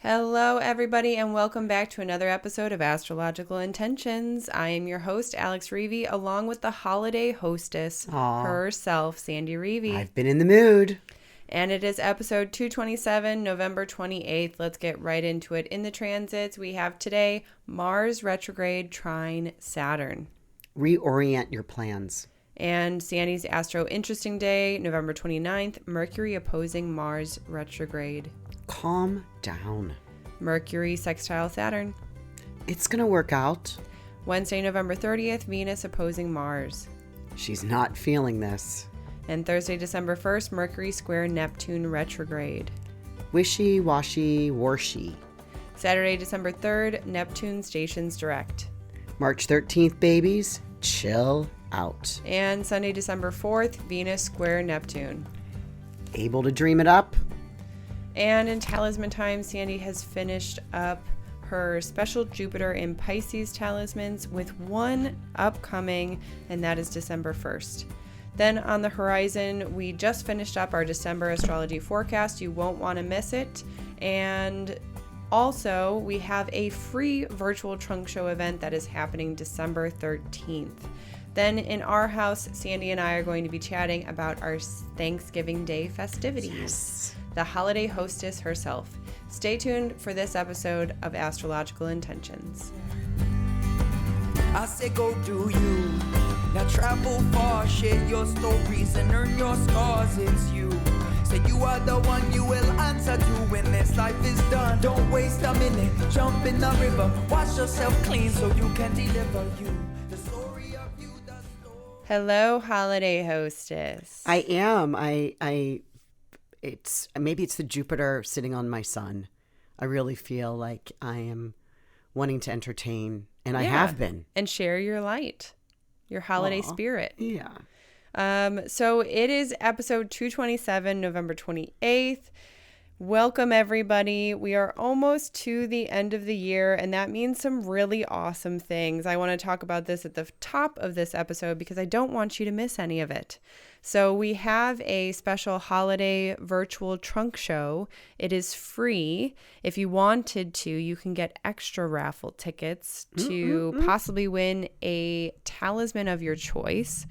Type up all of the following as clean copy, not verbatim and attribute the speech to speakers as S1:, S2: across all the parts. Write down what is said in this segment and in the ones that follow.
S1: Hello, everybody, and welcome back to another episode of Astrological Intentions. I am your host, Alex Reevy, along with the holiday hostess herself, Sandy Reevy.
S2: I've been in the mood.
S1: And it is episode 227, November 28th. Let's get right into it. In the transits, we have today Mars retrograde trine Saturn.
S2: Reorient your plans.
S1: And Sandy's Astro-Interesting day, November 29th, Mercury opposing Mars retrograde.
S2: Calm down.
S1: Mercury sextile Saturn.
S2: It's going to work out.
S1: Wednesday, November 30th, Venus opposing Mars.
S2: She's not feeling this.
S1: And Thursday, December 1st, Mercury square Neptune retrograde.
S2: Wishy, washy, warshy.
S1: Saturday, December 3rd, Neptune stations direct.
S2: March 13th, babies, chill out.
S1: And Sunday, December 4th, Venus square Neptune.
S2: Able to dream it up?
S1: And in Talisman time, Sandy has finished up her special Jupiter in Pisces talismans with one upcoming, and that is December 1st. Then on the horizon, we just finished up our December astrology forecast. You won't want to miss it. And also, we have a free virtual trunk show event that is happening December 13th. Then in our house, Sandy and I are going to be chatting about our Thanksgiving Day festivities.
S2: Yes.
S1: The holiday hostess herself. Stay tuned for this episode of Astrological Intentions.
S3: I say go do you. Now travel far, share your stories and earn your scars. It's you. Say you are the one you will answer to when this life is done. Don't waste a minute, jump in the river. Wash yourself clean so you can deliver you. The story of you, the story.
S1: Hello, holiday hostess.
S2: I am. Maybe it's the Jupiter sitting on my sun. I really feel like I am wanting to entertain, and I have been.
S1: And share your light, your holiday spirit.
S2: Yeah.
S1: So it is episode 227, November 28th. Welcome, everybody. We are almost to the end of the year, and that means some really awesome things. I want to talk about this at the top of this episode because I don't want you to miss any of it. So we have a special holiday virtual trunk show. It is free. If you wanted to, you can get extra raffle tickets to possibly win a talisman of your choice.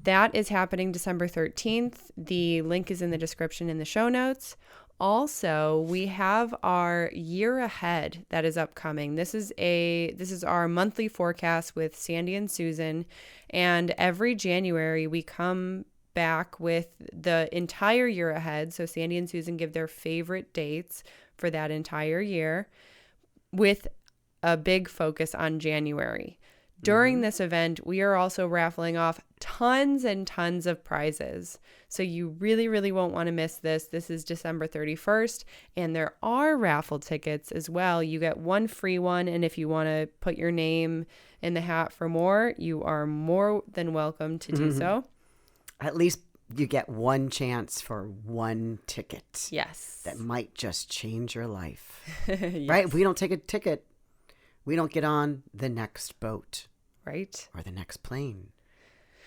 S1: That is happening December 13th. The link is in the description in the show notes. Also, we have our year ahead that is upcoming. This is our monthly forecast with Sandy and Susan, and every January we come back with the entire year ahead. So Sandy and Susan give their favorite dates for that entire year with a big focus on January. During this event, we are also raffling off tons and tons of prizes. So you really, really won't want to miss this. This is December 31st, and there are raffle tickets as well. You get one free one, and if you want to put your name in the hat for more, you are more than welcome to do so.
S2: At least you get one chance for one ticket.
S1: Yes.
S2: That might just change your life.
S1: Yes.
S2: Right? If we don't take a ticket, we don't get on the next boat.
S1: Right.
S2: Or the next plane.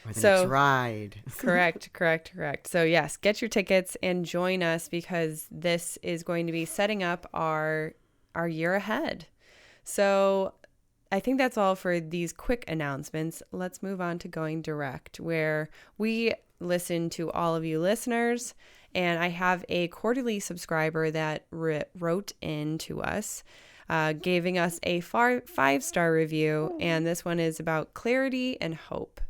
S2: Or the next ride.
S1: Correct. So yes, get your tickets and join us because this is going to be setting up our year ahead. So I think that's all for these quick announcements. Let's move on to Going Direct, where we listen to all of you listeners. And I have a quarterly subscriber that wrote in to us, giving us a 5-star review. And this one is about clarity and hope.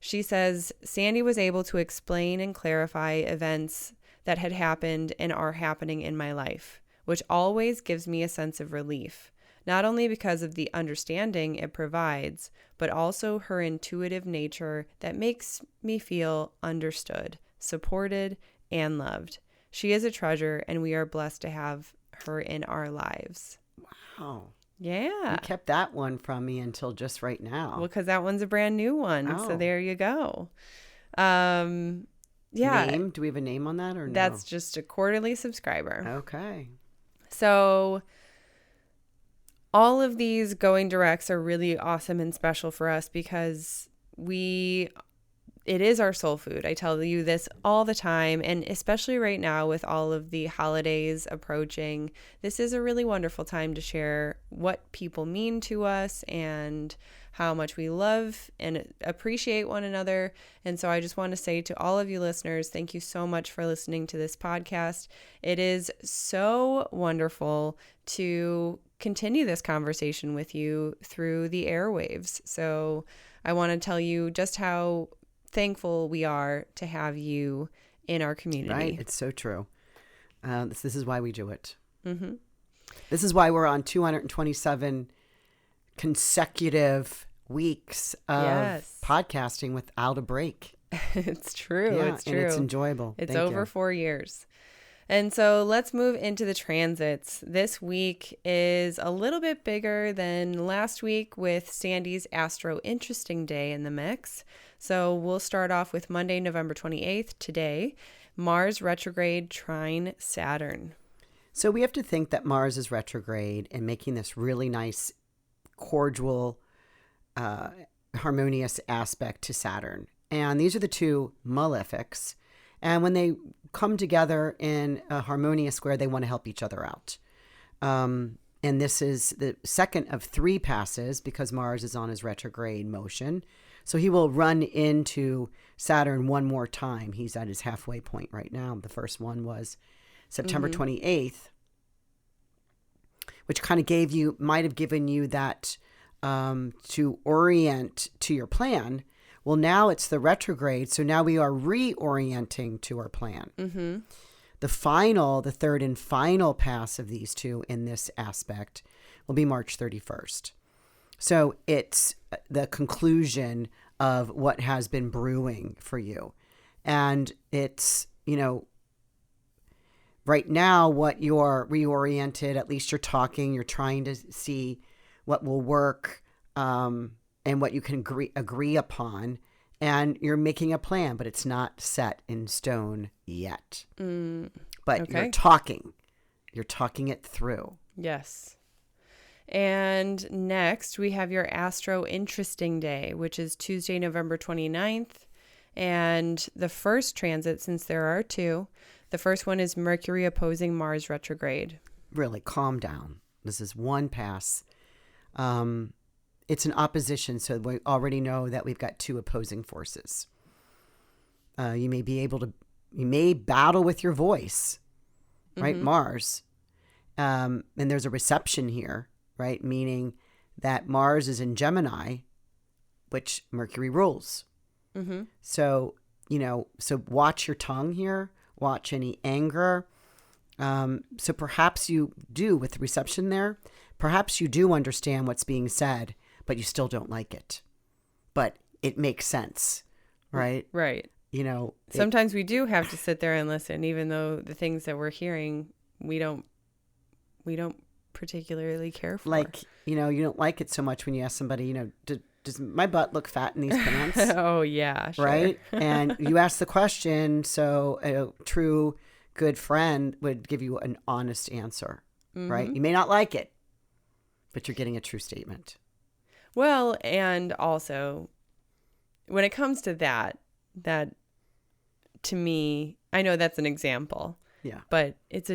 S1: She says, Sandy was able to explain and clarify events that had happened and are happening in my life, which always gives me a sense of relief. Not only because of the understanding it provides, but also her intuitive nature that makes me feel understood, supported, and loved. She is a treasure, and we are blessed to have her in our lives.
S2: Wow.
S1: Yeah.
S2: You kept that one from me until just right now.
S1: Well, because that one's a brand new one.
S2: Oh.
S1: So there you go. Yeah.
S2: Name? Do we have a name on that or no?
S1: That's just a quarterly subscriber.
S2: Okay.
S1: So all of these Going Directs are really awesome and special for us because we it is our soul food. I tell you this all the time, and especially right now with all of the holidays approaching, this is a really wonderful time to share what people mean to us and how much we love and appreciate one another. And so I just want to say to all of you listeners, thank you so much for listening to this podcast. It is so wonderful to continue this conversation with you through the airwaves. So I want to tell you just how thankful we are to have you in our community.
S2: Right. It's so true. This is why we do it. Mm-hmm. This is why we're on 227 consecutive weeks of podcasting without a break.
S1: It's true.
S2: Yeah,
S1: it's true.
S2: And it's enjoyable.
S1: It's over 4 years. And so let's move into the transits. This week is a little bit bigger than last week with Sandy's Astro-Interesting Day in the mix. So we'll start off with Monday, November 28th, today, Mars retrograde trine Saturn.
S2: So we have to think that Mars is retrograde and making this really nice, cordial, harmonious aspect to Saturn. And these are the two malefics. And when they come together in a harmonious square, they want to help each other out. And this is the second of 3 passes because Mars is on his retrograde motion. So he will run into Saturn one more time. He's at his halfway point right now. The first one was September 28th, which kind of might have given you that to orient to your plan. Well, now it's the retrograde, so now we are reorienting to our plan. Mm-hmm. The third and final pass of these two in this aspect will be March 31st. So it's the conclusion of what has been brewing for you. And it's, right now what you're reoriented, at least you're trying to see what will work, and what you can agree upon, and you're making a plan, but it's not set in stone yet. But
S1: okay.
S2: You're talking it through.
S1: Yes. And next we have your Astro-Interesting Day, which is Tuesday, November 29th. And the first transit, since there are 2, the first one is Mercury opposing Mars retrograde.
S2: Really, calm down. This is one pass. It's an opposition, so we already know that we've got 2 opposing forces. You may battle with your voice, right? Mm-hmm. Mars. And there's a reception here, right? Meaning that Mars is in Gemini, which Mercury rules. Mm-hmm. So, so watch your tongue here, watch any anger. So perhaps you do with the reception there, perhaps you do understand what's being said, but you still don't like it. But it makes sense, right?
S1: Right.
S2: Sometimes
S1: we do have to sit there and listen, even though the things that we're hearing, we don't particularly care for.
S2: Like, you don't like it so much when you ask somebody, does my butt look fat in these pants?
S1: Oh, yeah, sure.
S2: Right? And you ask the question, so a true good friend would give you an honest answer, right? You may not like it, but you're getting a true statement.
S1: Well, and also, when it comes to that to me, I know that's an example. Yeah. But it's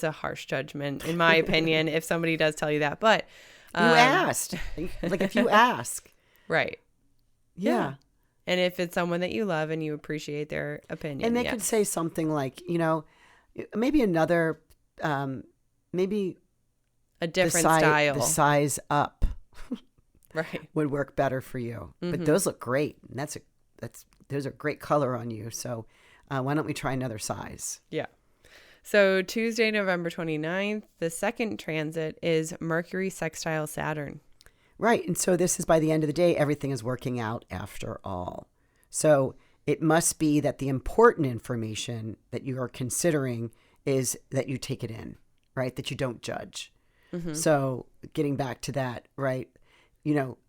S1: a harsh judgment, in my opinion, if somebody does tell you that. But
S2: you asked. Like if you ask.
S1: Right.
S2: Yeah.
S1: And if it's someone that you love and you appreciate their opinion.
S2: And they could say something like, maybe another, maybe
S1: a different style.
S2: The size up.
S1: Right.
S2: Would work better for you. Mm-hmm. But those look great. And those are great color on you. So why don't we try another size?
S1: Yeah. So Tuesday, November 29th, the second transit is Mercury sextile Saturn.
S2: Right. And so this is by the end of the day, everything is working out after all. So it must be that the important information that you are considering is that you take it in, right? That you don't judge. Mm-hmm. So getting back to that, right?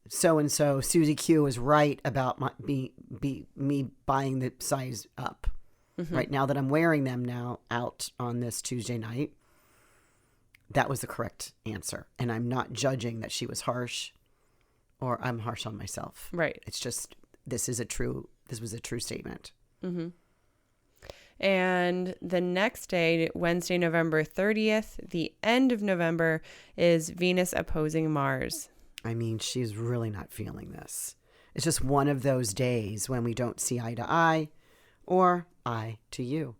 S2: So-and-so, Susie Q is right about me buying the size up. Mm-hmm. Right now that I'm wearing them now out on this Tuesday night, that was the correct answer. And I'm not judging that she was harsh or I'm harsh on myself.
S1: Right.
S2: It's just, this is a true this was a true statement.
S1: Mm-hmm. And the next day, Wednesday, November 30th, the end of November, is Venus opposing Mars.
S2: I mean, she's really not feeling this. It's just one of those days when we don't see eye to eye or eye to you.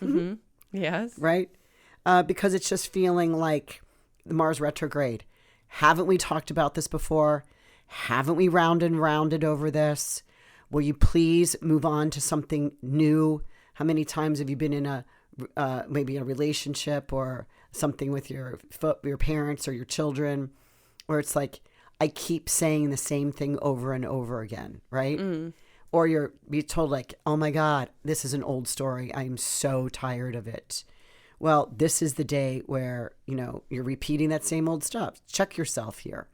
S1: Mm-hmm. Yes.
S2: Right? Because it's just feeling like the Mars retrograde. Haven't we talked about this before? Haven't we rounded over this? Will you please move on to something new? How many times have you been in a maybe a relationship or something with your parents or your children, where it's like, I keep saying the same thing over and over again, right? Mm. Or you're told like, oh my God, this is an old story. I'm so tired of it. Well, this is the day where, you're repeating that same old stuff. Check yourself here,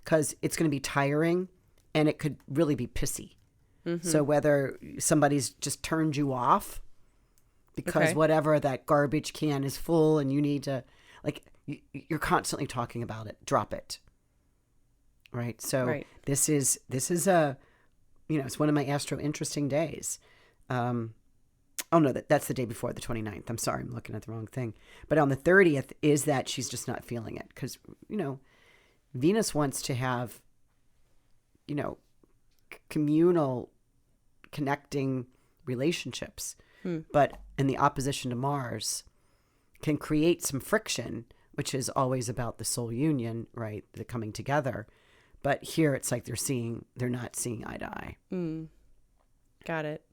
S2: because it's going to be tiring and it could really be pissy. Mm-hmm. So whether somebody's just turned you off because whatever, that garbage can is full and you need to, like, you're constantly talking about it. Drop it. Right. So this is a, it's one of my Astro-Interesting days. Oh no, that's the day before the 29th. I'm sorry, I'm looking at the wrong thing. But on the 30th is that she's just not feeling it, because, Venus wants to have, communal connecting relationships, but in the opposition to Mars can create some friction, which is always about the soul union, right? The coming together. But here it's like they're not seeing eye to eye.
S1: Got it.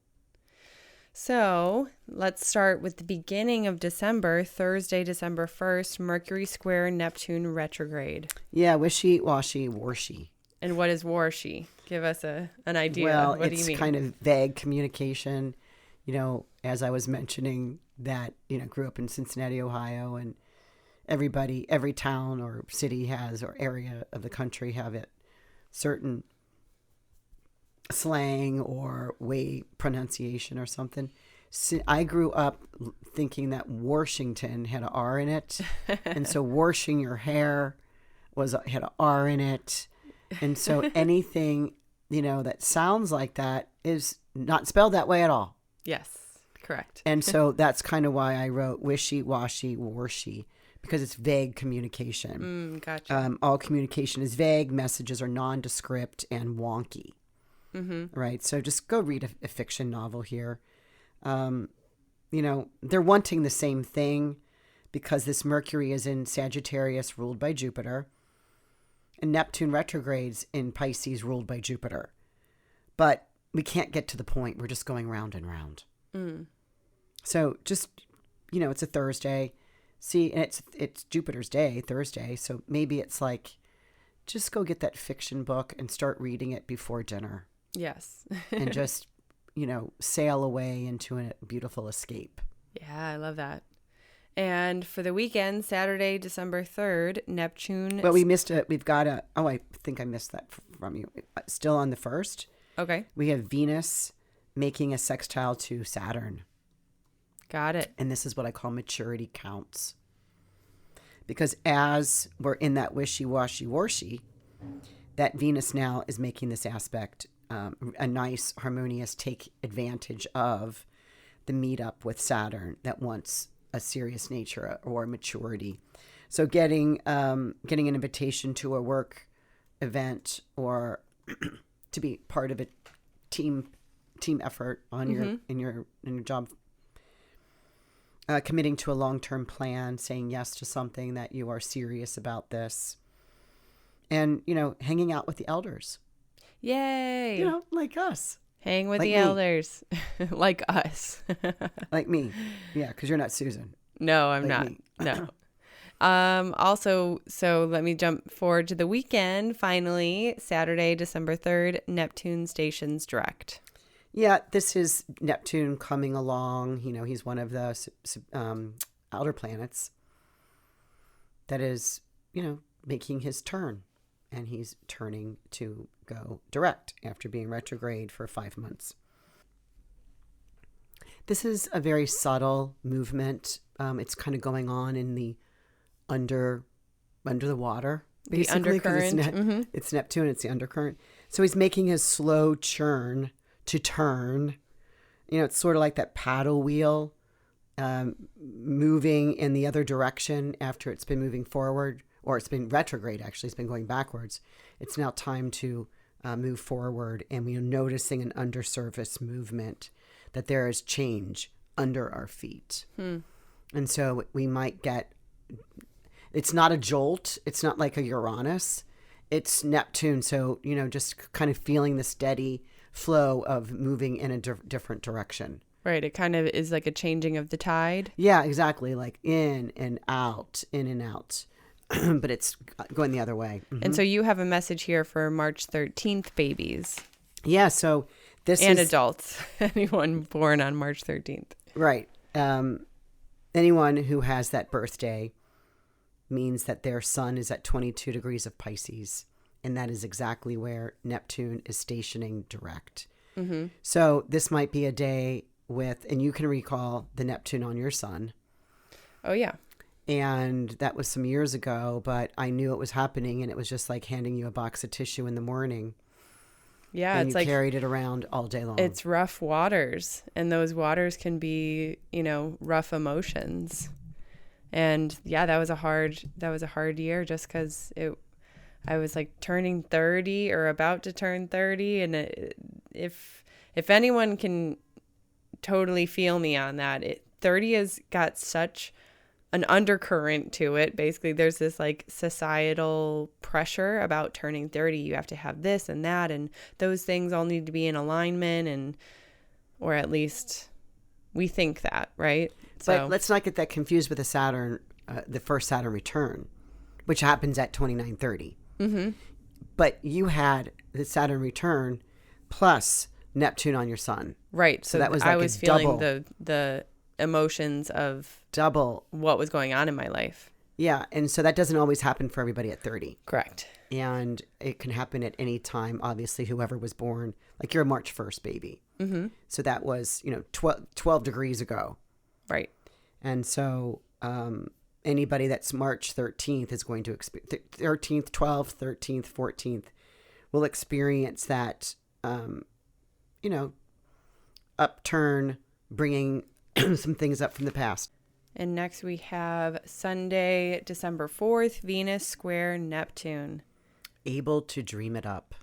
S1: So let's start with the beginning of December, Thursday, December 1st, Mercury square Neptune retrograde.
S2: Yeah, Wishy, Washy, Warshy.
S1: And what is Warshy? Give us an idea.
S2: Well,
S1: what do you mean?
S2: It's kind of vague communication. As I was mentioning that, grew up in Cincinnati, Ohio, and every town or city has, or area of the country have it, certain slang or way pronunciation or something. So I grew up thinking that Washington had an R in it. And so washing your hair had an R in it. And so anything, that sounds like that is not spelled that way at all.
S1: Yes, correct.
S2: And so that's kind of why I wrote Wishy, Washy, Warshy, because it's vague communication.
S1: Gotcha.
S2: All communication is vague. Messages are nondescript and wonky. Mm-hmm. Right. So just go read a fiction novel here. They're wanting the same thing because this Mercury is in Sagittarius ruled by Jupiter, and Neptune retrogrades in Pisces ruled by Jupiter. But we can't get to the point. We're just going round and round. So just, it's a Thursday. See, and it's Jupiter's day, Thursday. So maybe it's like, just go get that fiction book and start reading it before dinner.
S1: Yes.
S2: And just, sail away into a beautiful escape.
S1: Yeah, I love that. And for the weekend, Saturday, December 3rd, Neptune.
S2: But we missed it. We've got I think I missed that from you. Still on the 1st.
S1: Okay.
S2: We have Venus making a sextile to Saturn.
S1: Got it.
S2: And this is what I call maturity counts. Because as we're in that wishy-washy, warshy, that Venus now is making this aspect a nice, harmonious take advantage of the meetup with Saturn that wants a serious nature or maturity. So getting an invitation to a work event or to be part of a team effort on your job, committing to a long-term plan, saying yes to something that you are serious about this, and hanging out with the elders.
S1: Yay!
S2: Like us.
S1: Hang with the elders. Like us.
S2: Like me. Yeah, because you're not Susan.
S1: No, I'm not. Me. No. Also, so let me jump forward to the weekend. Finally, Saturday, December 3rd, Neptune stations direct.
S2: Yeah, this is Neptune coming along. He's one of the outer planets that is, making his turn. And he's turning to go direct after being retrograde for 5 months. This is a very subtle movement. It's kind of going on in the under the water, basically.
S1: The undercurrent.
S2: It's Neptune. It's the undercurrent. So he's making his slow churn to turn. It's sort of like that paddle wheel moving in the other direction after it's been moving forward, or it's been retrograde, actually. It's been going backwards. It's now time to move forward, and we are noticing an undersurface movement, that there is change under our feet. And so we might get, it's not a jolt. It's not like a Uranus. It's Neptune. So, just kind of feeling the steady flow of moving in a different direction.
S1: Right. It kind of is like a changing of the tide.
S2: Yeah, exactly. Like in and out, in and out. But it's going the other way. Mm-hmm.
S1: And so you have a message here for March 13th babies.
S2: Yeah. So this
S1: and
S2: is
S1: adults, anyone born on March 13th.
S2: Right. Anyone who has that birthday means that their sun is at 22 degrees of Pisces. And that is exactly where Neptune is stationing direct.
S1: Mm-hmm.
S2: So this might be a day with, and you can recall the Neptune on your sun.
S1: Oh, yeah.
S2: And that was some years ago, but I knew it was happening, and it was just like handing you a box of tissue in the morning.
S1: Yeah,
S2: and
S1: it's
S2: you
S1: like
S2: carried it around all day long.
S1: It's rough waters, and those waters can be, rough emotions. And yeah, that was a hard year, just because I was like turning 30 or about to turn 30, and if anyone can totally feel me on that, 30 has got such an undercurrent to it. Basically, there's this like societal pressure about turning 30. You have to have this and that, and those things all need to be in alignment, or at least we think that, right?
S2: But let's not get that confused with the Saturn, the first Saturn return, which happens at 29:30.
S1: Mm-hmm.
S2: But you had the Saturn return plus Neptune on your sun.
S1: Right. So
S2: that was
S1: I
S2: like
S1: was
S2: a
S1: feeling
S2: double.
S1: the emotions of
S2: Double.
S1: what was going on in my life.
S2: Yeah. And so that doesn't always happen for everybody at 30.
S1: Correct.
S2: And it can happen at any time, obviously, whoever was born. Like you're a March 1st baby.
S1: Mm-hmm.
S2: So that was, 12 degrees ago.
S1: Right.
S2: And so anybody that's March 13th is going to experience 13th, 12th, 13th, 14th will experience that, upturn, bringing some things up from the past.
S1: And next we have Sunday, December 4th, Venus square Neptune.
S2: Able to dream it up.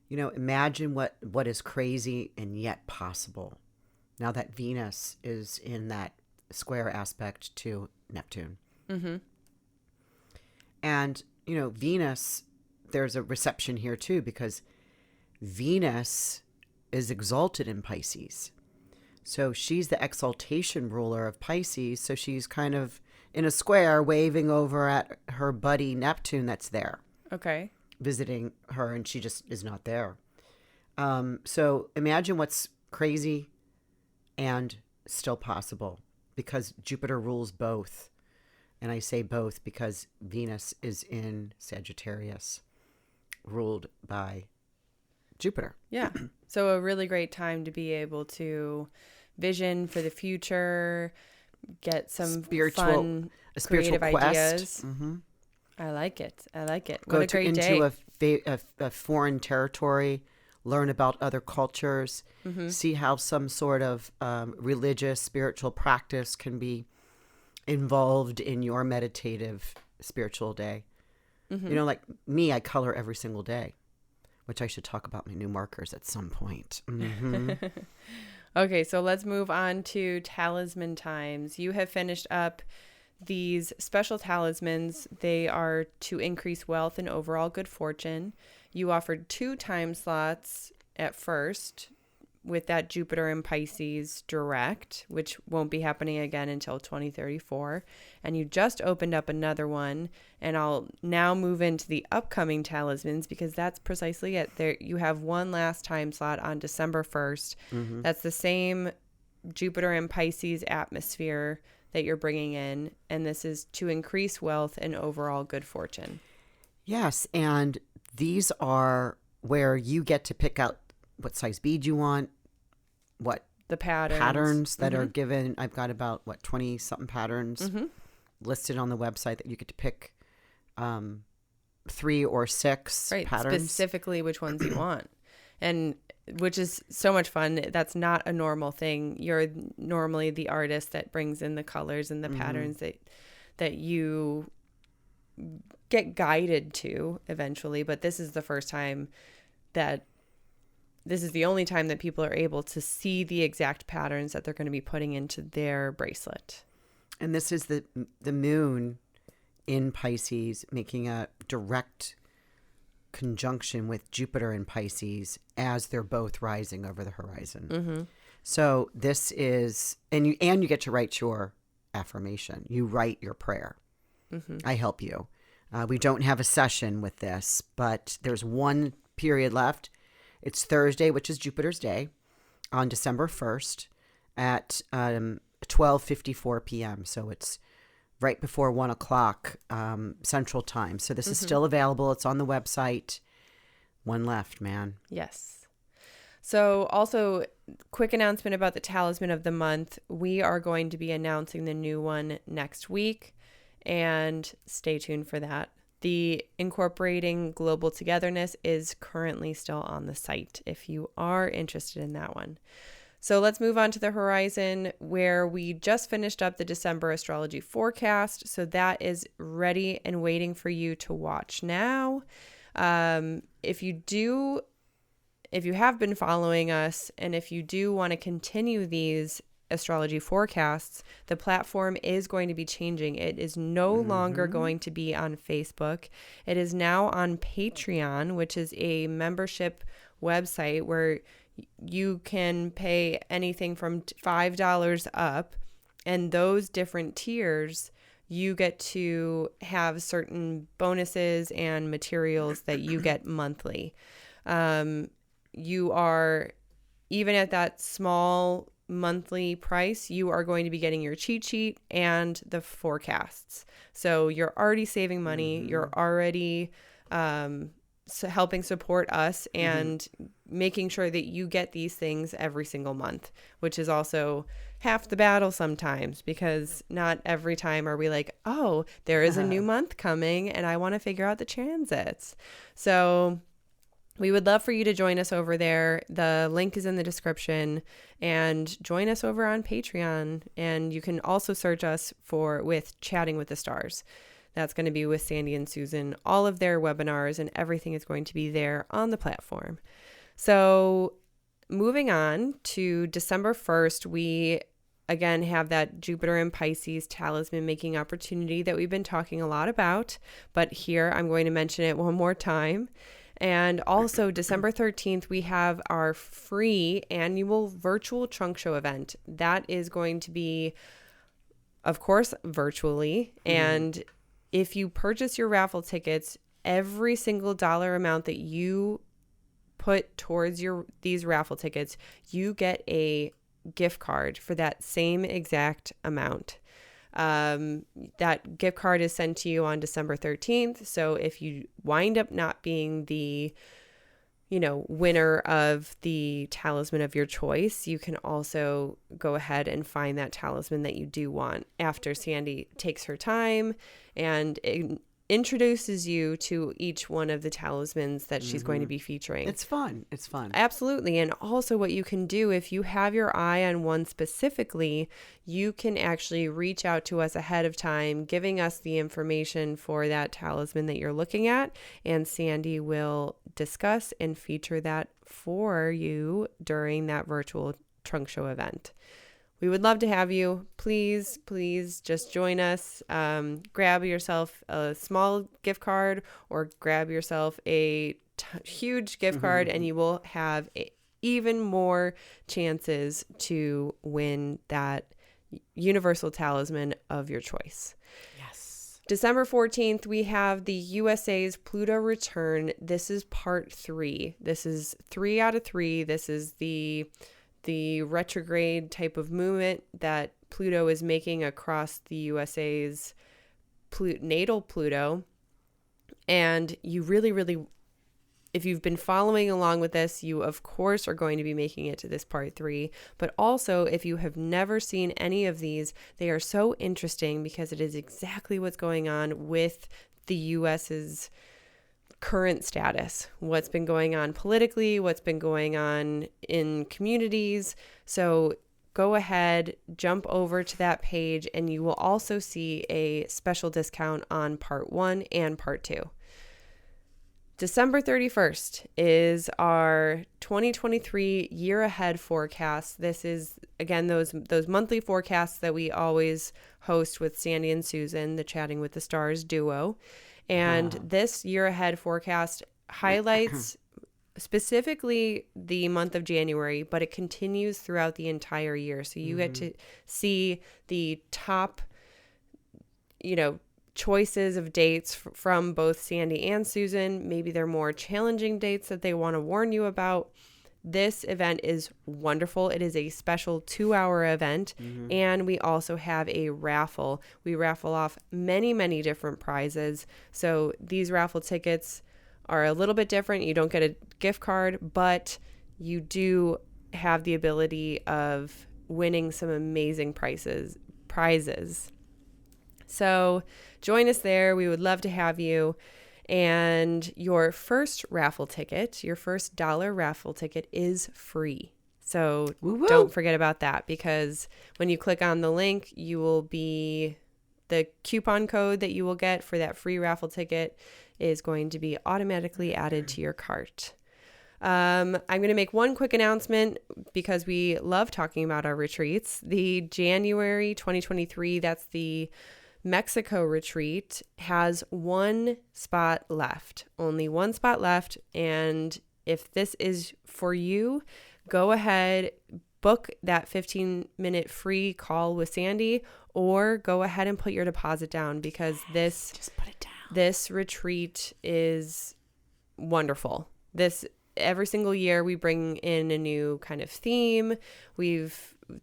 S2: Imagine what is crazy and yet possible. Now that Venus is in that square aspect to Neptune.
S1: Mm-hmm.
S2: And, Venus, there's a reception here too, because Venus is exalted in Pisces. So she's the exaltation ruler of Pisces. So she's kind of in a square waving over at her buddy Neptune that's there.
S1: Okay.
S2: Visiting her, and she just is not there. So imagine what's crazy and still possible, because Jupiter rules both. And I say both because Venus is in Sagittarius, ruled by Jupiter.
S1: Yeah. So a really great time to be able to vision for the future, get some fun, creative ideas.
S2: Mm-hmm.
S1: I like it.
S2: Go
S1: What a great
S2: into
S1: day.
S2: a foreign territory, learn about other cultures,
S1: Mm-hmm.
S2: see how some sort of religious, spiritual practice can be involved in your meditative spiritual day.
S1: Mm-hmm.
S2: Like me, I color every single day, which I should talk about my new markers at some point. Mm-hmm.
S1: Okay, so let's move on to talisman times. You have finished up these special talismans. They are to increase wealth and overall good fortune. You offered 2 time slots at first with that Jupiter in Pisces direct, which won't be happening again until 2034. And you just opened up another one, and I'll now move into the upcoming talismans, because that's precisely it. There, you have one last time slot on December 1st.
S2: Mm-hmm.
S1: That's the same Jupiter in Pisces atmosphere that you're bringing in, and this is to increase wealth and overall good fortune.
S2: Yes, and these are where you get to pick out what size bead you want, what
S1: The
S2: patterns that
S1: Mm-hmm.
S2: are given. I've got about 20 something patterns
S1: Mm-hmm.
S2: listed on the website that you get to pick 3 or 6
S1: Right,
S2: patterns.
S1: specifically which ones you want. And which is so much fun. That's not a normal thing. You're normally the artist that brings in the colors and the patterns that you get guided to eventually. But this is the first time this is the only time that people are able to see the exact patterns that they're going to be putting into their bracelet.
S2: And this is the moon in Pisces making a direct conjunction with Jupiter in Pisces as they're both rising over the horizon.
S1: Mm-hmm.
S2: So this is, and you get to write your affirmation. You write your prayer.
S1: Mm-hmm.
S2: I help you. We don't have a session with this, but there's one period left. It's Thursday, which is Jupiter's day, on December 1st at 12:54 p.m. So it's right before 1 o'clock Central Time. So this is still available. It's on the website. One left, man.
S1: Yes. So also, quick announcement about the Talisman of the Month. We are going to be announcing the new one next week, and stay tuned for that. The Incorporating Global Togetherness is currently still on the site if you are interested in that one. So let's move on to the horizon, where we just finished up the December astrology forecast. So that is ready and waiting for you to watch now. If you have been following us, and if you do want to continue these astrology forecasts, the platform is going to be changing. It is no longer going to be on Facebook. It is now on Patreon, which is a membership website where you can pay anything from $5 up, and those different tiers, you get to have certain bonuses and materials that you get monthly. You are, even at that small monthly price, you are going to be getting your cheat sheet and the forecasts. So you're already saving money. You're already helping support us and making sure that you get these things every single month, which is also half the battle sometimes, because not every time are we like, oh, there is a new month coming and I want to figure out the transits. So we would love for you to join us over there. The link is in the description, and join us over on Patreon. And you can also search us with Chatting with the Stars. That's going to be with Sandy and Susan. All of their webinars and everything is going to be there on the platform. So moving on to December 1st, we again have that Jupiter and Pisces talisman making opportunity that we've been talking a lot about. But here I'm going to mention it one more time. And also December 13th, we have our free annual virtual trunk show event. That is going to be, of course, virtually. And if you purchase your raffle tickets, every single dollar amount that you put towards these raffle tickets, you get a gift card for that same exact amount. That gift card is sent to you on December 13th. So if you wind up not being the, winner of the talisman of your choice, you can also go ahead and find that talisman that you do want after Sandy takes her time and introduces you to each one of the talismans that she's going to be featuring.
S2: It's fun. It's fun.
S1: Absolutely. And also what you can do, if you have your eye on one specifically, you can actually reach out to us ahead of time, giving us the information for that talisman that you're looking at, and Sandy will discuss and feature that for you during that virtual trunk show event. We would love to have you. Please just join us. Grab yourself a small gift card or grab yourself a huge gift card, and you will have even more chances to win that universal talisman of your choice.
S2: Yes.
S1: December 14th, we have the USA's Pluto return. This is part 3. This is 3 out of 3. This is the retrograde type of movement that Pluto is making across the USA's natal Pluto. And you really, if you've been following along with this, you of course are going to be making it to this part 3. But also, if you have never seen any of these, they are so interesting because it is exactly what's going on with the US's current status, what's been going on politically, what's been going on in communities. So go ahead, jump over to that page, and you will also see a special discount on part 1 and part 2. December 31st is our 2023 year ahead forecast. This is, again, those monthly forecasts that we always host with Sandy and Susan, the Chatting with the Stars duo. And this year ahead forecast highlights specifically the month of January, but it continues throughout the entire year. So you get to see the top, choices of dates from both Sandy and Susan. Maybe they're more challenging dates that they want to warn you about. This event is wonderful. It is a special 2-hour event, and we also have a raffle. We raffle off many, many different prizes. So these raffle tickets are a little bit different. You don't get a gift card, but you do have the ability of winning some amazing prizes. So join us there. We would love to have you. And your first raffle ticket, your first $1 raffle ticket is free. So don't forget about that, because when you click on the link, the coupon code that you will get for that free raffle ticket is going to be automatically added to your cart. I'm going to make one quick announcement because we love talking about our retreats. The January 2023, that's the Mexico retreat, has one spot left, only one spot left. And if this is for you, go ahead, book that 15-minute free call with Sandy, or go ahead and put your deposit down, because
S2: just put it down.
S1: This retreat is wonderful. Every single year we bring in a new kind of theme.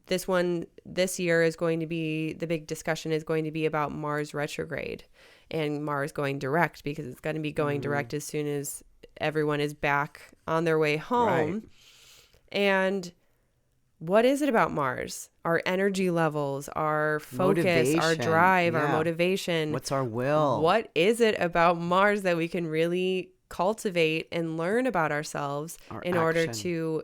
S1: This year is going to be, the big discussion is going to be about Mars retrograde and Mars going direct, because it's going to be going direct as soon as everyone is back on their way home. Right. And what is it about Mars? Our energy levels, our focus, our drive, our motivation.
S2: What's our will?
S1: What is it about Mars that we can really cultivate and learn about ourselves in order to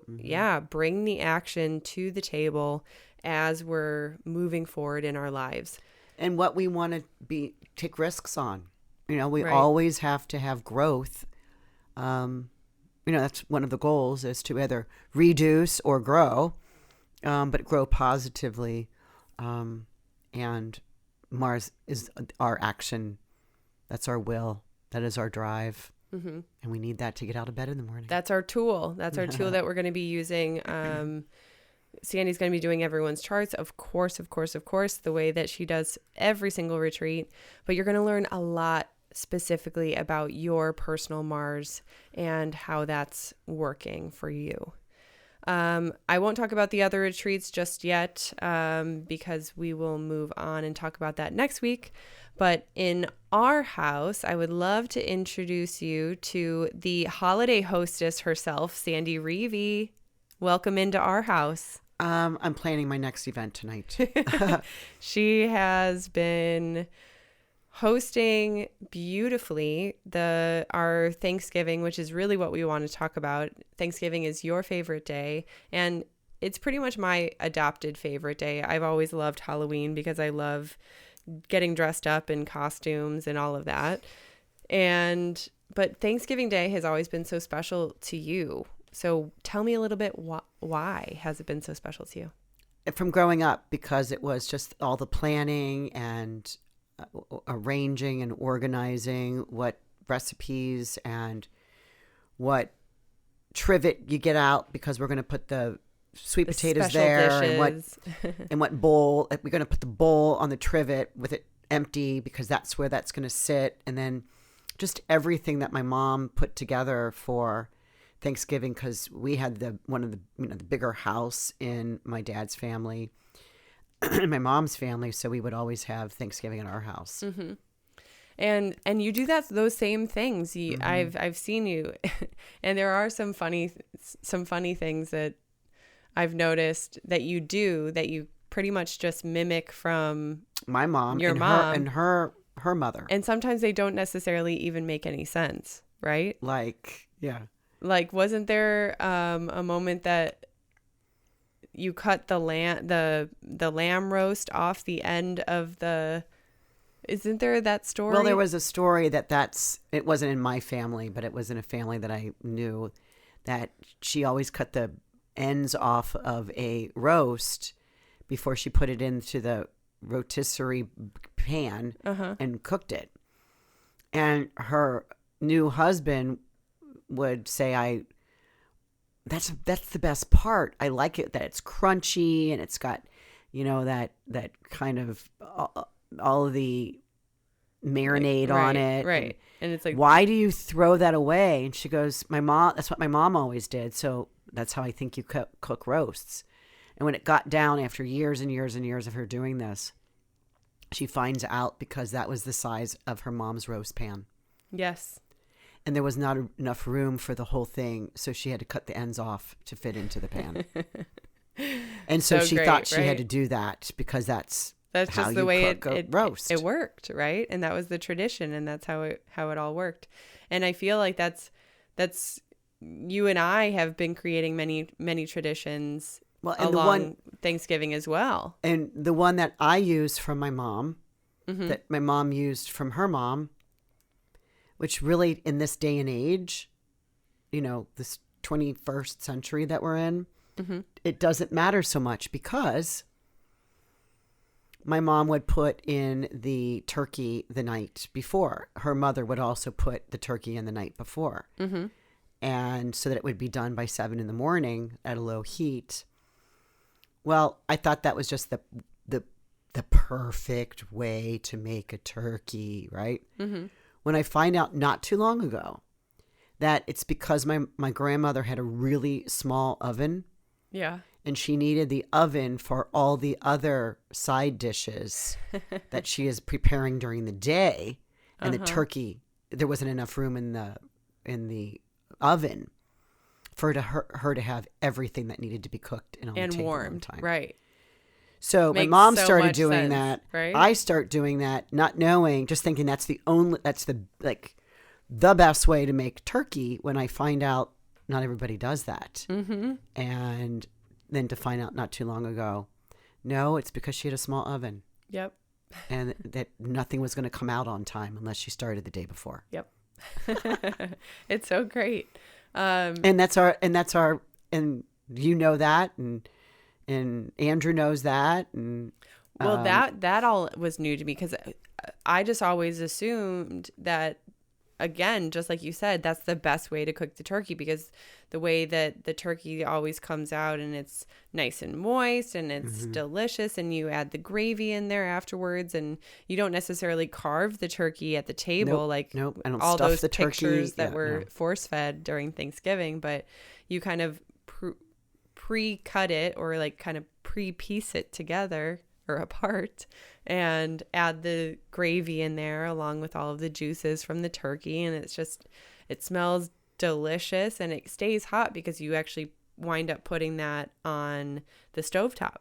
S1: bring the action to the table as we're moving forward in our lives,
S2: and what we want to take risks on. We always have to have growth. That's one of the goals, is to either reduce or grow, but grow positively. And Mars is our action. That's our will. That is our drive. And we need that to get out of bed in the morning. That's
S1: our tool. That's our tool that we're going to be using. Sandy's going to be doing everyone's charts, of course, the way that she does every single retreat. But you're going to learn a lot specifically about your personal Mars and how that's working for you. I won't talk about the other retreats just yet, because we will move on and talk about that next week. But in our house, I would love to introduce you to the holiday hostess herself, Sandy Reevy. Welcome into our house.
S2: I'm planning my next event tonight.
S1: She has been hosting beautifully our Thanksgiving, which is really what we want to talk about. Thanksgiving is your favorite day, and it's pretty much my adopted favorite day. I've always loved Halloween because I love getting dressed up in costumes and all of that. But Thanksgiving Day has always been so special to you. So tell me a little bit, why has it been so special to you?
S2: From growing up, because it was just all the planning and arranging and organizing what recipes and what trivet you get out, because we're going to put the sweet potatoes there and what bowl we're going to put the bowl on the trivet with it empty, because that's where that's going to sit. And then just everything that my mom put together for Thanksgiving, because we had the bigger house in my dad's family and my mom's family, so we would always have Thanksgiving in our house.
S1: And you do those same things. I've seen you, and there are some funny things that I've noticed that you do that you pretty much just mimic from
S2: my mom,
S1: your mom,
S2: and her mother.
S1: And sometimes they don't necessarily even make any sense. right?
S2: Like, yeah.
S1: Like, wasn't there a moment that you cut the lamb roast off the end of the? Isn't there that story?
S2: Well, there was a story it wasn't in my family, but it was in a family that I knew, that she always cut the ends off of a roast before she put it into the rotisserie pan and cooked it. And her new husband would say, that's the best part. I like it that it's crunchy and it's got, that kind of all of the marinade on it.
S1: Right. And it's like,
S2: why do you throw that away? And she goes, that's what my mom always did. So that's how I think you cook roasts. And when it got down after years and years and years of her doing this, she finds out because that was the size of her mom's roast pan.
S1: yes.
S2: And there was not enough room for the whole thing. So she had to cut the ends off to fit into the pan. And so she
S1: great,
S2: thought she
S1: right?
S2: had to do that because that's how
S1: just
S2: you
S1: the way
S2: cook a roast.
S1: it worked, right? And that was the tradition, and that's how it all worked. And I feel like that's you and I have been creating many traditions along Thanksgiving as well.
S2: And the one that I used from my mom, that my mom used from her mom, which really in this day and age, this 21st century that we're in, it doesn't matter so much because my mom would put in the turkey the night before. Her mother would also put the turkey in the night before. And so that it would be done by 7 a.m. at a low heat. Well, I thought that was just the perfect way to make a turkey, right? When I find out not too long ago that it's because my grandmother had a really small oven.
S1: Yeah.
S2: And she needed the oven for all the other side dishes that she is preparing during the day. And the turkey, there wasn't enough room in the oven for her to have everything that needed to be cooked and on the table
S1: warmed,
S2: on time.
S1: right?
S2: So
S1: Makes
S2: my mom
S1: so
S2: started
S1: much
S2: doing
S1: sense,
S2: that.
S1: right?
S2: I start doing that, not knowing, just thinking that's the best way to make turkey, when I find out not everybody does that. And then to find out not too long ago, no, it's because she had a small oven.
S1: Yep.
S2: And that nothing was going to come out on time unless she started the day before.
S1: Yep. It's so great.
S2: And that's our, and you know that, and Andrew knows that. And
S1: well, that all was new to me because I just always assumed that, again, just like you said, that's the best way to cook the turkey, because the way that the turkey always comes out and it's nice and moist and it's delicious, and you add the gravy in there afterwards, and you don't necessarily carve the turkey at the table
S2: I don't
S1: all
S2: stuff
S1: those
S2: the turkey.
S1: pictures that were force fed during Thanksgiving, but you kind of pre-cut it, or like kind of pre-piece it together or apart, and add the gravy in there along with all of the juices from the turkey. And it smells delicious, and it stays hot because you actually wind up putting that on the stovetop.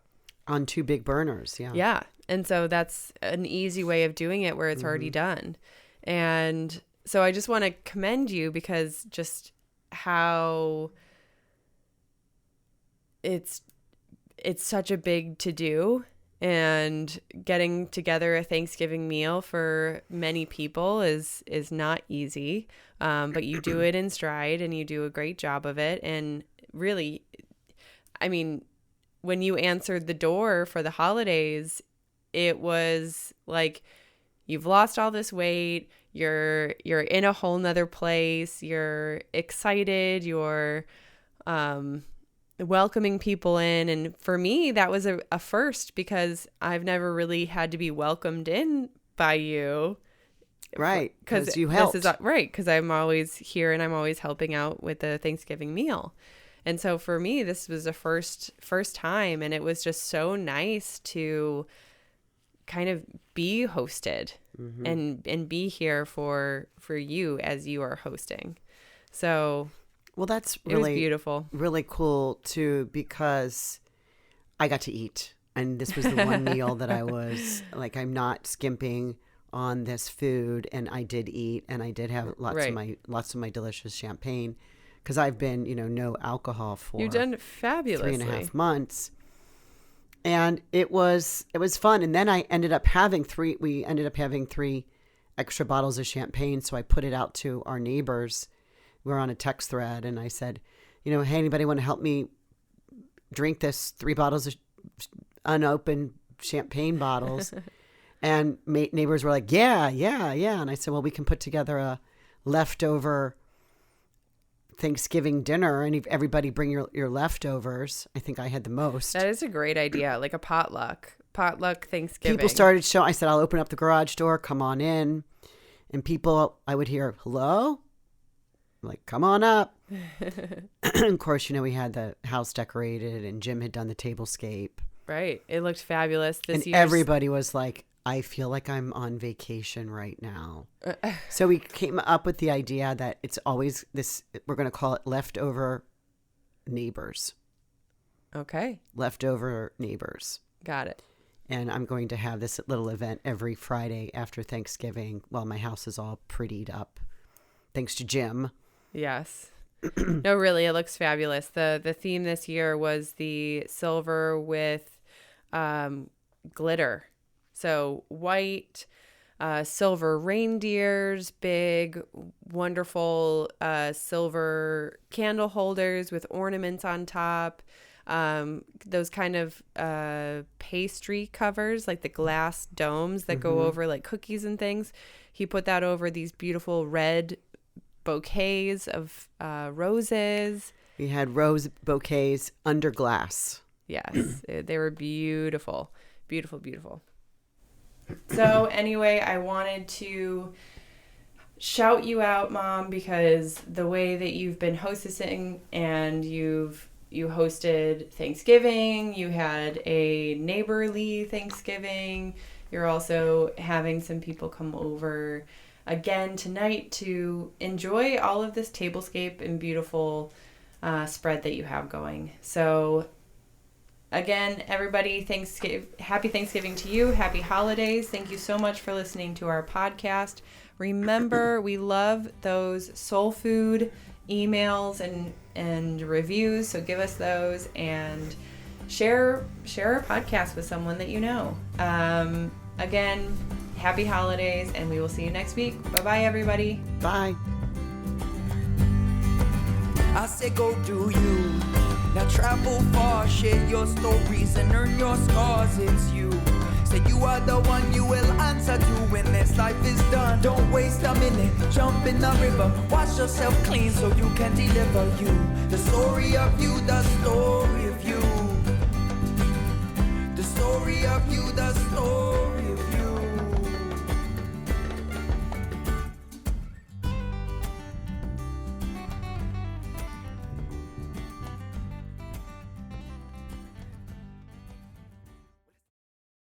S2: On 2 big burners, yeah.
S1: Yeah. And so that's an easy way of doing it where it's already done. And so I just want to commend you, because just how it's such a big to-do, and getting together a Thanksgiving meal for many people is not easy. But you do it in stride, and you do a great job of it. And really, I mean, when you answered the door for the holidays, it was like, you've lost all this weight, you're in a whole nother place, you're excited, you're welcoming people in. And for me, that was a first, because I've never really had to be welcomed in by you.
S2: Right, because you helped.
S1: Right, because I'm always here and I'm always helping out with the Thanksgiving meal. And so for me, this was a first time, and it was just so nice to kind of be hosted and be here for you as you are hosting. So
S2: well, that's
S1: it was beautiful,
S2: really cool too, because I got to eat, and this was the one meal that I was like, I'm not skimping on this food, and I did eat, and I did have lots
S1: Right.
S2: of my delicious champagne, because I've been, no alcohol for
S1: You've done fabulously.
S2: 3.5 months. And it was fun. And then we ended up having 3 extra bottles of champagne. So I put it out to our neighbors. We were on a text thread, and I said, hey, anybody want to help me drink this 3 bottles of unopened champagne bottles? And neighbors were like, yeah. And I said, well, we can put together a leftover Thanksgiving dinner, and everybody bring your leftovers. I think I had the most.
S1: That is a great idea, like a potluck Thanksgiving.
S2: People started showing. I said, I'll open up the garage door, come on in. And people, I would hear, hello? I'm like, come on up. Of course, we had the house decorated, and Jim had done the tablescape.
S1: Right. It looked fabulous this year.
S2: Everybody was like, I feel like I'm on vacation right now. So we came up with the idea that it's always this, we're going to call it leftover neighbors.
S1: Okay.
S2: Leftover neighbors.
S1: Got it.
S2: And I'm going to have this little event every Friday after Thanksgiving while my house is all prettied up. Thanks to Jim.
S1: Yes. No, really, it looks fabulous. The theme this year was the silver with glitter. So white, silver reindeers, big, wonderful silver candle holders with ornaments on top. Those kind of pastry covers, like the glass domes that go over like cookies and things. He put that over these beautiful red bouquets of roses.
S2: We had rose bouquets under glass.
S1: Yes, they were beautiful, beautiful, beautiful. So anyway, I wanted to shout you out, Mom, because the way that you've been hostessing, and you hosted Thanksgiving, you had a neighborly Thanksgiving, you're also having some people come over again tonight to enjoy all of this tablescape and beautiful spread that you have going. So again, everybody, happy Thanksgiving to you. Happy holidays. Thank you so much for listening to our podcast. Remember, we love those soul food emails and reviews. So give us those and share our podcast with someone that you know. Again, happy holidays, and we will see you next week. Bye-bye, everybody.
S2: Bye.
S3: I say go do you. Now travel far, share your stories and earn your scars. It's you. Say you are the one you will answer to when this life is done. Don't waste a minute, jump in the river. Wash yourself clean so you can deliver you. The story of you, the story of you. The story of you, the story.